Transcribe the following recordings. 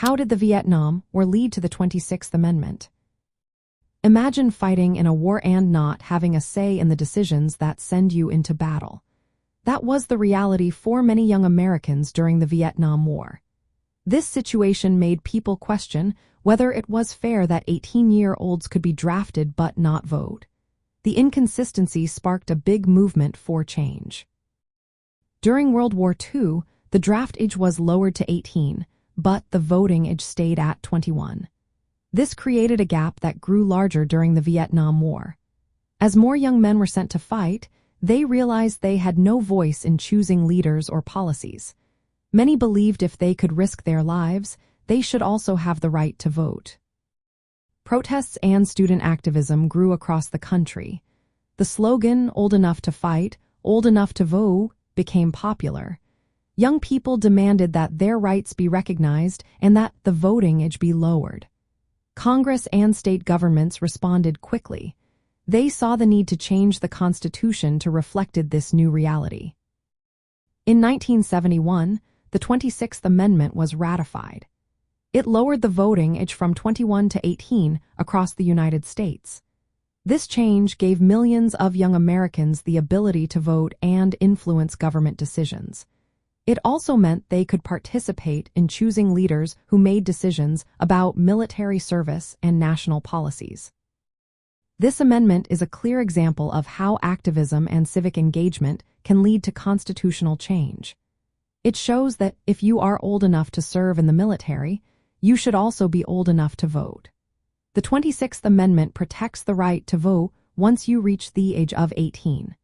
How did the Vietnam War lead to the 26th Amendment? Imagine fighting in a war and not having a say in the decisions that send you into battle. That was the reality for many young Americans during the Vietnam War. This situation made people question whether it was fair that 18-year-olds could be drafted but not vote. The inconsistency sparked a big movement for change. During World War II, the draft age was lowered to 18, but the voting age stayed at 21. This created a gap that grew larger during the Vietnam War. As more young men were sent to fight, they realized they had no voice in choosing leaders or policies. Many believed if they could risk their lives, they should also have the right to vote. Protests and student activism grew across the country. The slogan, "Old enough to fight, old enough to vote," became popular. Young people demanded that their rights be recognized and that the voting age be lowered. Congress and state governments responded quickly. They saw the need to change the Constitution to reflect this new reality. In 1971, the 26th Amendment was ratified. It lowered the voting age from 21 to 18 across the United States. This change gave millions of young Americans the ability to vote and influence government decisions. It also meant they could participate in choosing leaders who made decisions about military service and national policies. This amendment is a clear example of how activism and civic engagement can lead to constitutional change. It shows that if you are old enough to serve in the military, you should also be old enough to vote. The 26th Amendment protects the right to vote once you reach the age of 18.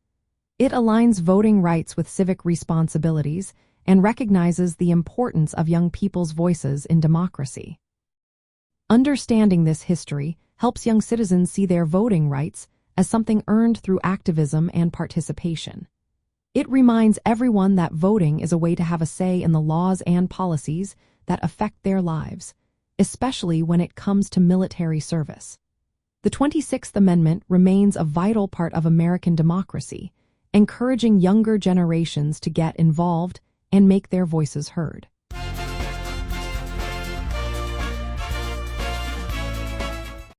It aligns voting rights with civic responsibilities and recognizes the importance of young people's voices in democracy. Understanding this history helps young citizens see their voting rights as something earned through activism and participation. It reminds everyone that voting is a way to have a say in the laws and policies that affect their lives, especially when it comes to military service. The 26th Amendment remains a vital part of American democracy, encouraging younger generations to get involved and make their voices heard.